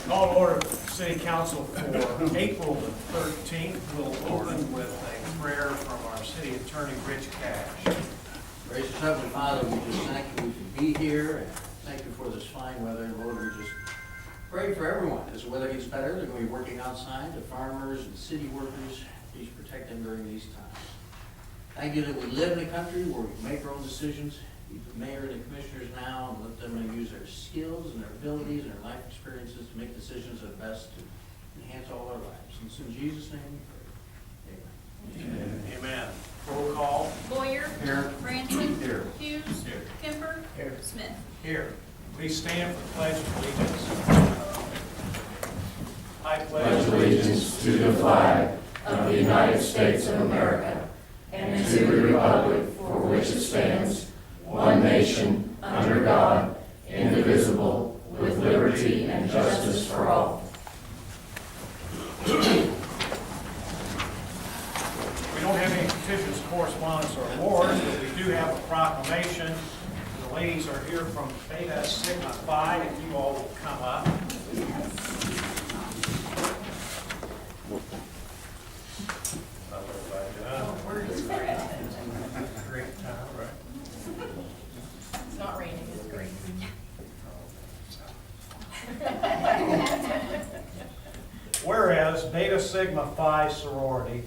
Call to order City Council for April the 13th. We'll open with a prayer from our City Attorney, Rich Cash. Gracious Heavenly Father, we just thank you we can be here, and thank you for this fine weather. Lord, we just pray for everyone. As the weather gets better, they're going to be working outside, the farmers and city workers. Please protect them during these times. Thank you that we live in a country where we can make our own decisions. Keep the mayor and the commissioners now and let them use their skills and their abilities and their life experiences to make decisions that are best to enhance all our lives. And it's in Jesus' name we pray. Amen. Amen. Roll call. Boyer. Here. Branson. Here. Hughes. Here. Kemper. Here. Smith. Here. Please stand for the Pledge of Allegiance. I Pledge allegiance to the flag of the United States of America and to the republic for which it stands, one nation, under God, indivisible, with liberty and justice for all. We don't have any petitions, correspondence, or awards, but we do have a proclamation. The ladies are here from Beta Sigma Phi, if you all will come up. Great time, right? It's not raining, it's great. Whereas Beta Sigma Phi sorority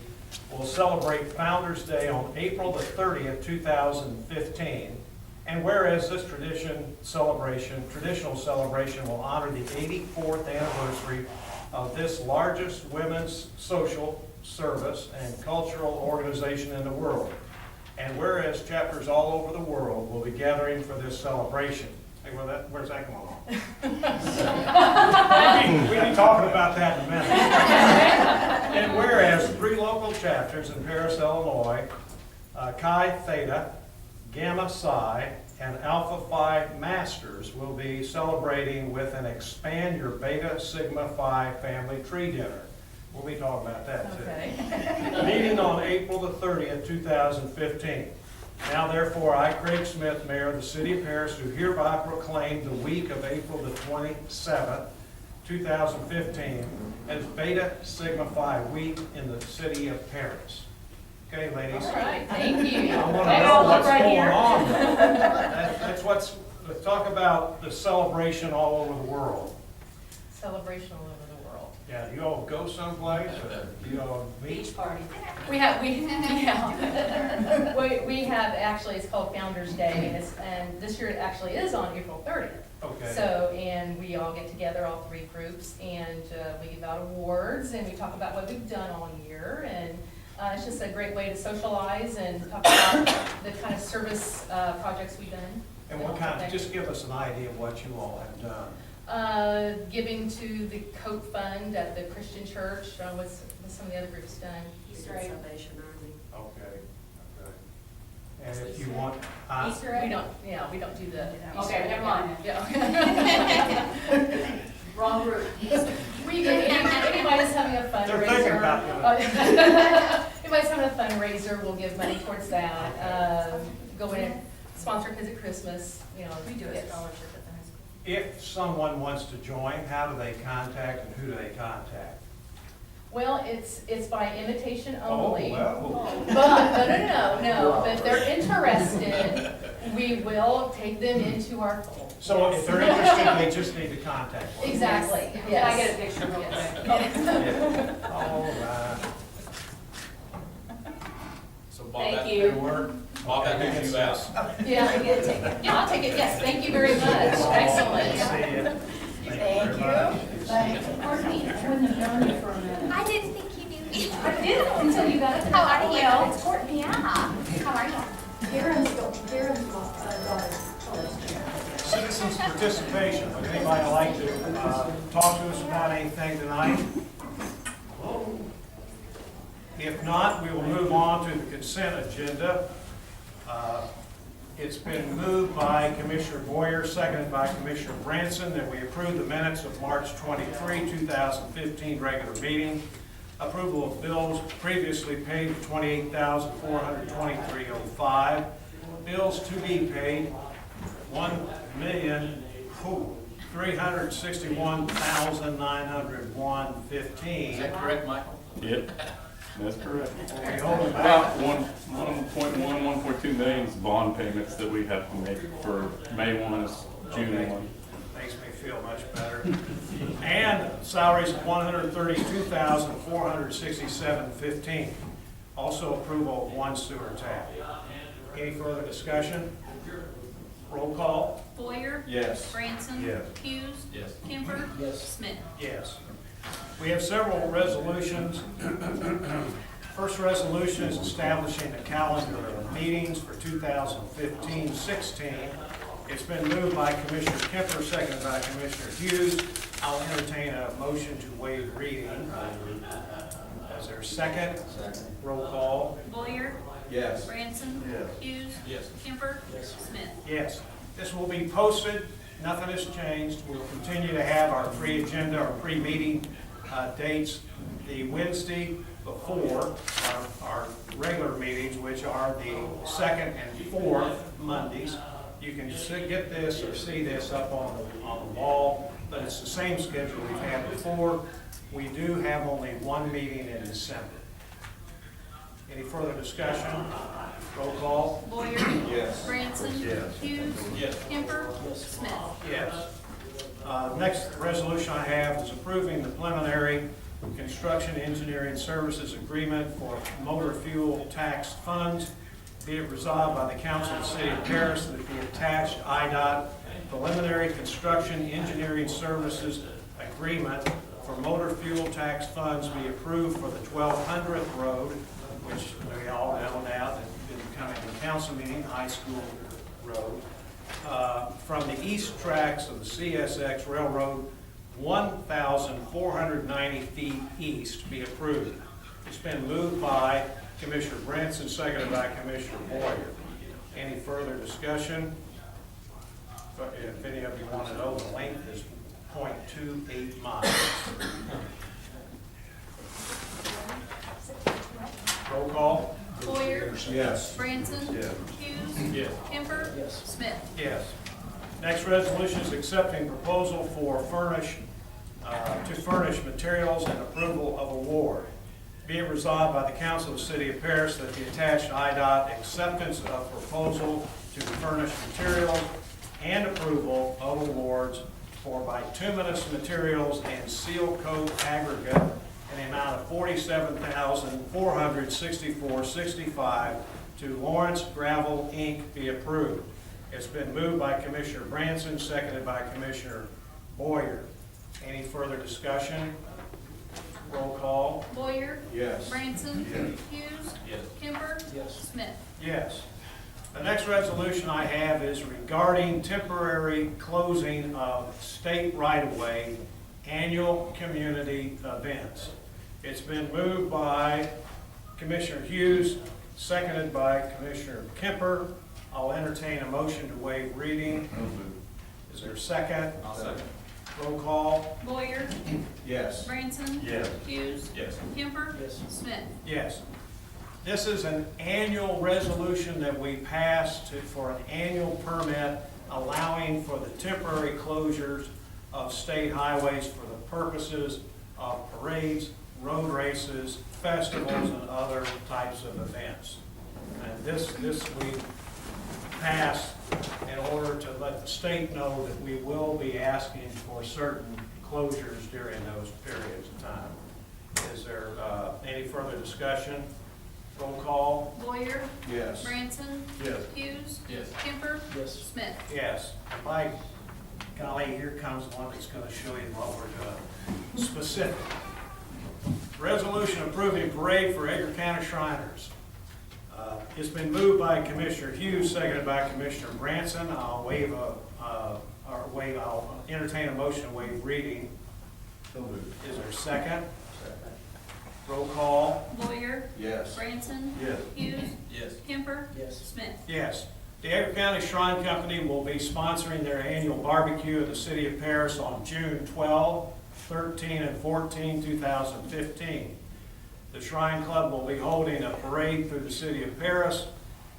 will celebrate Founders Day on April the 30th, 2015, and whereas this traditional celebration will honor the 84th anniversary of this largest women's social service and cultural organization in the world, and whereas chapters all over the world will be gathering for this celebration. Hey, where's that going on? We'll be talking about that in a minute. And whereas 3 local chapters in Paris, Illinois, Chi Theta, Gamma Psi, and Alpha Phi Masters will be celebrating with an Expand Your Beta Sigma Phi Family Tree Dinner. We'll be talking about that too. Okay. Meeting on April the 30th, 2015. Now therefore, I, Craig Smith, Mayor of the City of Paris, do hereby proclaim the week of April the 27th, 2015 as Beta Sigma Phi Week in the City of Paris. Okay, ladies? All right, thank you. I want to Hey, know I'll what's look right going here. on. Let's talk about the celebration all over the world. Celebration all over the world. Yeah, do you all go someplace, or do you all meet? Party. We have actually, it's called Founders Day, and this year it actually is on April 30th. Okay. So, and we all get together, all 3 groups, and we give out awards, and we talk about what we've done all year, and it's just a great way to socialize and talk about the kind of service projects we've done. And what kind of, just give us an idea of what you all have done. Giving to the Coat Fund at the Christian Church, what's some of the other groups done? Easter egg. Salvation Army. Okay, okay. And if you want, Easter egg? We don't do the. Easter Okay, egg. never mind. Yeah. Wrong group. We do, anybody's having a fundraiser. They're thinking about doing Anybody's having a fundraiser, we'll give money towards that. Go in and sponsor Kids at Christmas, We do a yes. scholarship at the high school. if someone wants to join, how do they contact and who do they contact? Well, it's by invitation Oh, only. well, But, no, but if they're interested, we will take them into our fold. so if they're interested, they just need to contact one. Exactly, Can I yes. get a picture real quick? Yeah. All right. So Bob, Thank that, you. Good work. Bob, that gives you out. Yeah, I'll take it, yes, thank you very much, excellent. See you. Thank you very much. I didn't think you knew me. I did until you got it. How are you? It's Courtney, yeah. How are you? Citizens participation. Would anybody like to talk to us about anything tonight? If not, we will move on to the consent agenda. It's been moved by Commissioner Boyer, seconded by Commissioner Branson, that we approve the minutes of March 23, 2015 regular meeting. Approval of bills previously paid of $28,423.05. Bills to be paid, $1,000,000. $361,901.15. Is that correct, Michael? Yep, that's correct. We holding About back, 1.2 million is bond payments that we have to make for May 1 is June Okay. 1. makes me feel much better. And salaries of $132,467.15. Also approval of one sewer tap. Any further discussion? Roll call? Boyer. Yes. Branson. Yes. Hughes. Yes. Kemper. Smith. Yes. We have several resolutions. First resolution is establishing the calendar of meetings for 2015-16. It's been moved by Commissioner Kemper, seconded by Commissioner Hughes. I'll entertain a motion to waive reading. Is there a second? Second. Roll call. Boyer. Yes. Branson. Yes. Hughes. Yes. Kemper. Smith. Yes. This will be posted. Nothing has changed. We'll continue to have our pre-agenda, our pre-meeting dates. The Wednesday before our regular meetings, which are the second and fourth Mondays. You can get this or see this up on the wall, but it's the same schedule we've had before. We do have only one meeting in December. Any further discussion? Roll call. Boyer. Yes. Branson. Yes. Hughes. Yes. Kemper. Smith. Yes. Next resolution I have is approving the preliminary construction engineering services agreement for motor fuel tax funds. Be it resolved by the Council of the City of Paris that the attached IDOT preliminary construction engineering services agreement for motor fuel tax funds be approved for the 1200th Road, which we all know now that is becoming the council meeting, High School Road, from the east tracks of the CSX Railroad, 1,490 feet east, be approved. It's been moved by Commissioner Branson, seconded by Commissioner Boyer. Any further discussion? If any of you want to know, the length is 0.28 miles. Roll call? Boyer. Yes. Branson. Yes. Hughes. Yes. Kemper. Smith. Yes. Next resolution is accepting proposal for to furnish materials and approval of award. Be it resolved by the Council of the City of Paris that the attached IDOT acceptance of proposal to furnish materials and approval of awards for bituminous materials and seal coat aggregate in the amount of $47,464.65 to Lawrence Gravel, Inc. be approved. It's been moved by Commissioner Branson, seconded by Commissioner Boyer. Any further discussion? Roll call. Boyer. Yes. Branson. Yes. Hughes. Yes. Kemper. Smith. Yes. The next resolution I have is regarding temporary closing of state right-of-way annual community events. It's been moved by Commissioner Hughes, seconded by Commissioner Kemper. I'll entertain a motion to waive reading. Is there a second? I'll second. Roll call. Boyer. Yes. Branson. Yes. Hughes. Yes. Kemper. Smith. Yes. This is an annual resolution that we passed for an annual permit allowing for the temporary closures of state highways for the purposes of parades, road races, festivals, and other types of events. And this we passed in order to let the state know that we will be asking for certain closures during those periods of time. Is there any further discussion? Roll call. Boyer. Yes. Branson. Yes. Hughes. Yes. Kemper. Smith. Yes. By golly, here comes one that's going to show you what we're doing. Specific. Resolution approving parade for Edgar County Shriners. It's been moved by Commissioner Hughes, seconded by Commissioner Branson. I'll entertain a motion to waive reading. So moved. Is there a second? Second. Roll call. Boyer. Yes. Branson. Yes. Hughes. Yes. Kemper. Smith. Yes. The Edgar County Shrine Company will be sponsoring their annual barbecue in the city of Paris on June 12, 13, and 14, 2015. The Shrine Club will be holding a parade through the city of Paris,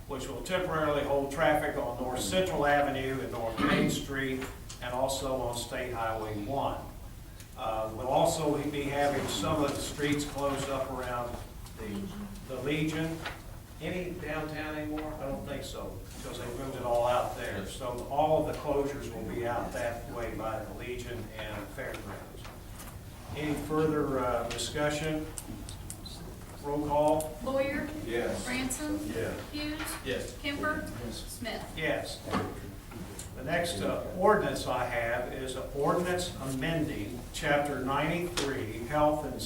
which will temporarily hold traffic on North Central Avenue and North Main Street and also on State Highway 1. We'll also be having some of the streets closed up around the Legion. Any downtown anymore? I don't think so, because they moved it all out there. So all of the closures will be out that way by the Legion and Fairgrounds. Any further discussion? Roll call? Lawyer, Yes. Branson, Yes. Hughes, Yes. Kemper, Smith. Yes. The next ordinance I have is an ordinance amending Chapter 93, Health and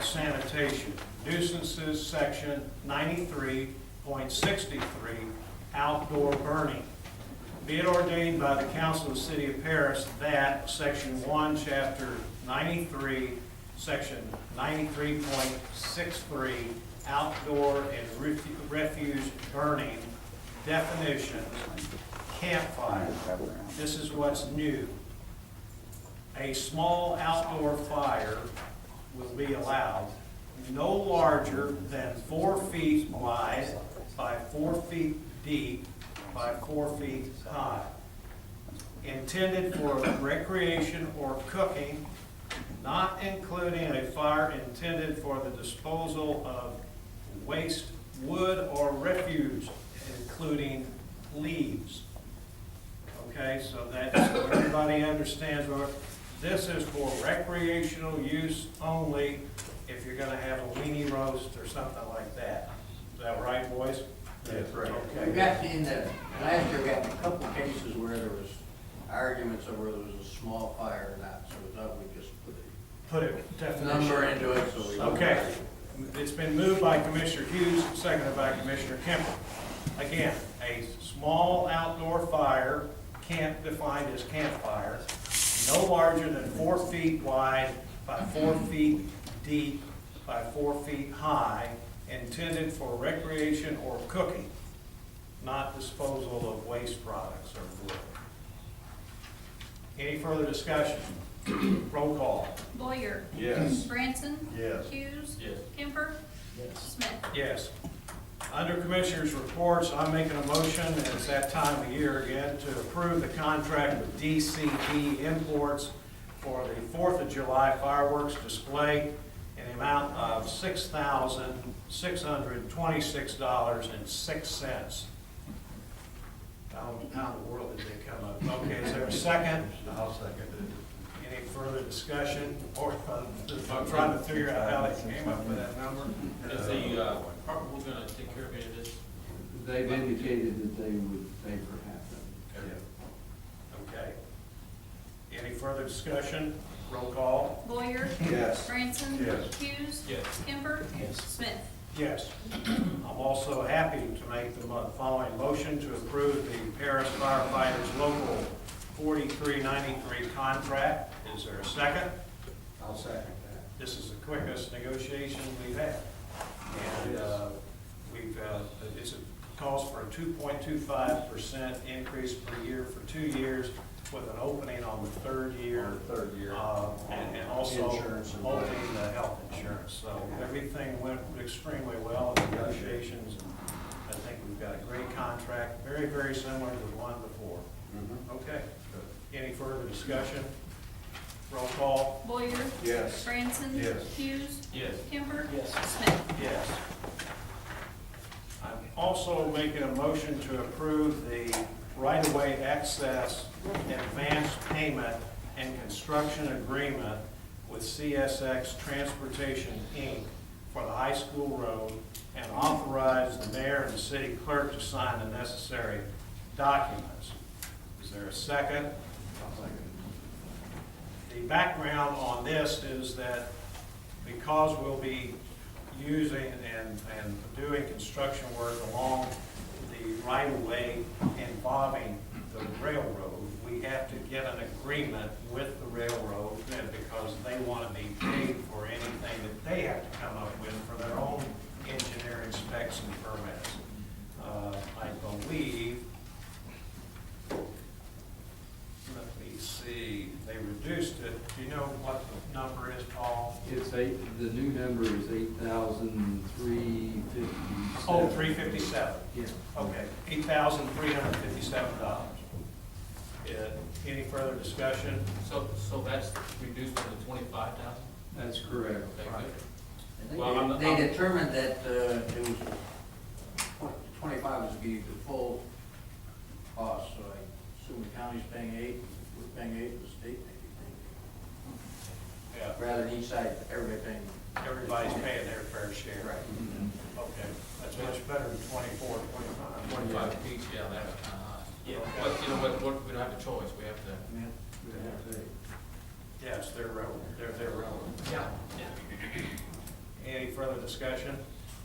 Sanitation, nuisances, Section 93.63, outdoor burning. Be it ordained by the Council of the City of Paris that Section 1, Chapter 93, Section 93.63, outdoor and refuse burning definitions, campfire. This is what's new. A small outdoor fire will be allowed no larger than 4 feet wide by 4 feet deep by 4 feet high. Intended for recreation or cooking, not including a fire intended for the disposal of waste, wood, or refuse, including leaves. Okay, so that's, so everybody understands what, this is for recreational use only if you're gonna have a weenie roast or something like that. Is that right, boys? That's right. We Okay. got in the, last year, we got a couple of cases where there was arguments over whether it was a small fire or not, so we thought we'd just put Put it, a definition. number into it, so we. Okay, it's been moved by Commissioner Hughes, seconded by Commissioner Kemper. Again, a small outdoor fire, defined as campfire, no larger than 4 feet wide by 4 feet deep by 4 feet high, intended for recreation or cooking, not disposal of waste products or wood. Any further discussion? Roll call. Lawyer, Yes. Branson, Yes. Hughes, Yes. Kemper, Smith. Yes. Under Commissioners' reports, I'm making a motion, and it's that time of year again, to approve the contract with DCD Imports for the 4th of July fireworks display in the amount of $6,626.06. How in the world did they come up? Okay, is there a second? I'll second it. Any further discussion? Or I'm trying to figure out how they came up with that number. Is the, we're gonna take care of any of this? They've indicated that they would pay for half of it. Okay. Any further discussion? Roll call? Lawyer, Yes. Branson, Yes. Hughes, Yes. Kemper, Smith. Yes. I'm also happy to make the following motion to approve the Paris firefighters local 4393 contract. Is there a second? I'll second that. This is the quickest negotiation we've had. And it calls for a 2.25% increase per year for 2 years with an opening on the third year. And also Insurance and opening the health insurance. So everything went extremely well in negotiations. And I think we've got a great contract, very, very similar to the one before. Okay. Any further discussion? Roll call? Lawyer, Yes. Branson, Yes. Hughes, Yes. Kemper, Smith. Yes. I'm also making a motion to approve the right-of-way access advance payment and construction agreement with CSX Transportation, Inc. for the high school road and authorize the mayor and the city clerk to sign the necessary documents. Is there a second? The background on this is that because we'll be using and doing construction work along the right-of-way involving the railroad, we have to get an agreement with the railroad because they want to be paid for anything that they have to come up with for their own engineering specs and permits. I believe, let me see, they reduced it. Do you know what the number is, Paul? It's the new number is 8,357. Oh, 357. Yeah. Okay, $8,357. Any further discussion? So that's reduced to the 25,000? That's correct. Okay, good. And Well, I'm- they determined that it was, 25 was to be the full cost, so I assume the county's paying 8, we're paying 8, the state may be paying Yeah, 8. Rather than each side, everybody paying. everybody's paying their fair share. Right. Okay, that's much better than 24, 25. 25 apiece, yeah, that's kind of high. Yeah. But, you know what, we don't have a choice, we have to. Yes, they're relevant, they're relevant. Yeah. Any further discussion?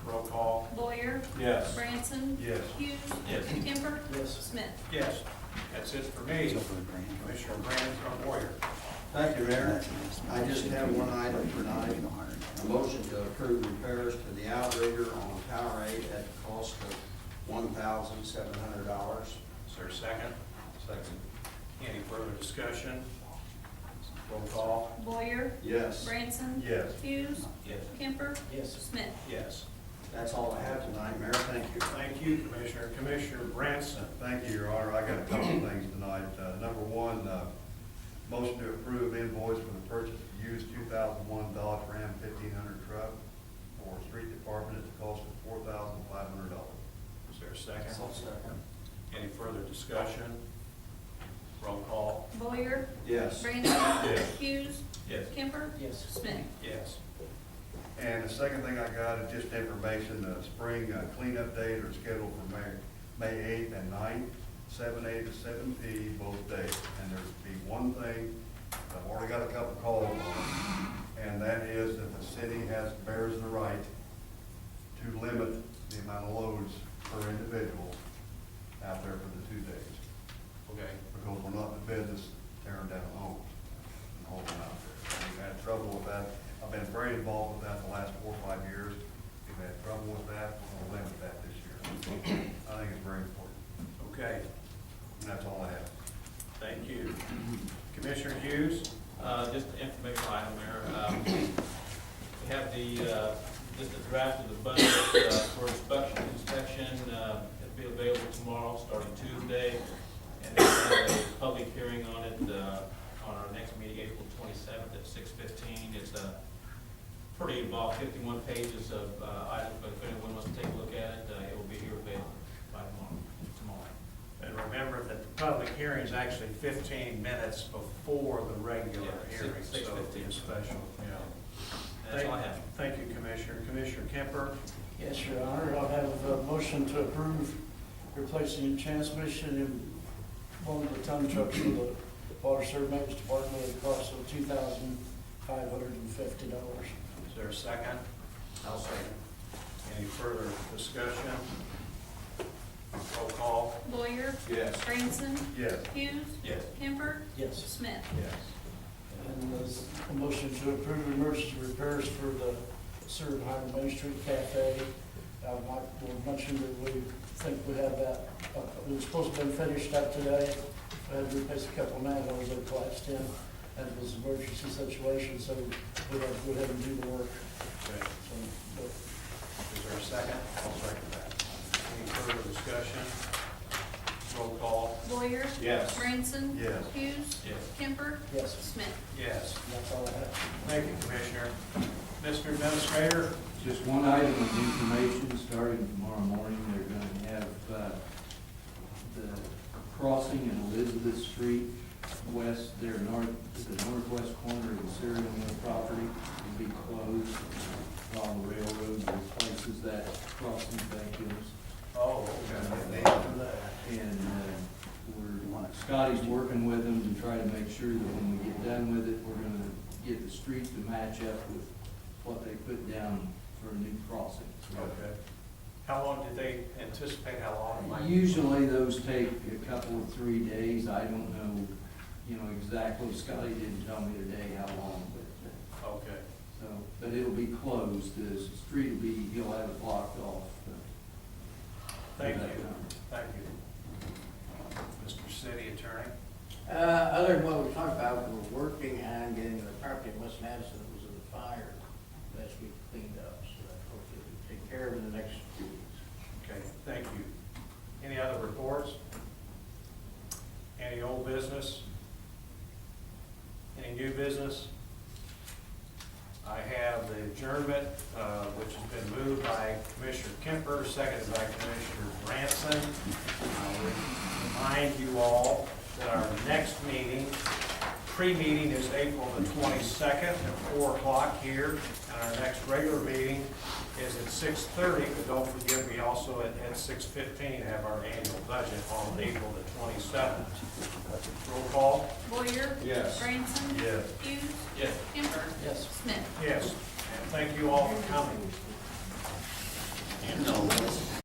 Roll call. Boyer, Yes. Branson. Yes. Hughes. Yes. Kemper. Yes. Smith. Yes, that's it for me. Commissioner Brand from Warrior. Thank you, Mayor. I just have one item tonight, a motion to approve repairs to the outrigger on Tower 8 at the cost of $1,700. Is there a second? Second. Any further discussion? Roll call. Boyer, Yes, Branson. Yes. Hughes. Yes. Kemper. Yes. Smith. Yes. that's all I have tonight, Mayor. Thank you. Thank you, Commissioner. Commissioner Branson. Thank you, Your Honor. I got a couple of things tonight. Number one, motion to approve invoice for the purchase of used 2001 Dodge Ram 1500 truck for street department at the cost of $4,500. Is there a second? Second. Any further discussion? Roll call. Boyer, Yes. Branson. Yes. Hughes. Yes. Kemper. Yes. Smith. Yes. And the second thing I got is just information, the spring cleanup days are scheduled for May 8th and 9th, 7A to 7P both days. And there's be one thing, I've already got a couple calls on, and that is that the city bears the right to limit the amount of loads per individual out there for the 2 days. Okay. Because we're not in the business tearing down homes and holding out there. We've had trouble with that. I've been very involved with that the last 4 or 5 years. We've had trouble with that. We're gonna limit that this year. I think it's very important. Okay. And that's all I have. Thank you. Commissioner Hughes? Just an informational item there. We have just a draft of the budget for inspection. It'll be available tomorrow, starting Tuesday. And then we'll have a public hearing on it on our next meeting, April 27th at 6:15. It's a pretty involved, 51 pages of items, but if anyone wants to take a look at it, it will be here available by tomorrow. And remember that the public hearing is actually 15 minutes before the regular Yeah, hearing. 6:15. So it's special, yeah. That's all I have. Thank you, Commissioner. Commissioner Kemper? Yes, Your Honor, I'll have a motion to approve replacing the transmission in one of the ton trucks for the Water Service Maintenance Department at a cost of $2,550. Is there a second? I'll second. Any further discussion? Roll call. Boyer, Yes. Branson. Yes. Hughes. Yes. Kemper. Yes. Smith. Yes. And there's a motion to approve emergency repairs for the sewer behind Main Street Cafe. Mike mentioned that we think we have that, it was supposed to have been finished up today. We had to replace a couple of manholes that collapsed in, and it was an emergency situation, so we had to go ahead and do the work. Okay. So, but Is there a second? I'll second that. Any further discussion? Roll call. Boyer. Yes. Branson. Yes. Hughes. Yes. Kemper. Yes, Smith. Yes. that's all I have. Thank you, Commissioner. Mr. Administrator? Just one item of information, starting tomorrow morning, they're going to have the crossing in Elizabeth Street west, there the northwest corner of the cereal mill property will be closed while the railroad replaces that crossing vacuums. Oh, And Scotty's working with them to try to make sure that when we get done with it, we're going to get the street to match up with what they put down for a new crossing. Okay. How long did they anticipate how long it might? Usually those take a couple of 3 days. I don't know, exactly. Scotty didn't tell me today how long, but, Okay. but it'll be closed. The street will be, he'll have it blocked off. Thank for that you. time. Thank you. Mr. City Attorney? Other than what we talked about, we're working on getting the property in West Madison that was in the fire last week cleaned up, so that hopefully we take care of in the next few weeks. Okay, thank you. Any other reports? Any Any old business? Any new business? I have the adjournment, which has been moved by Commissioner Kemper, seconded by Commissioner Branson. I would remind you all that our next meeting, pre-meeting is April the 22nd at 4 o'clock here. And our next regular meeting is at 6:30, but don't forget, we also at 6:15 have our annual budget on April the 27th. Roll call? Boyer. Yes. Branson. Yes. Hughes. Yes. Kemper. Yes. Smith. Yes. And thank you all for coming. No.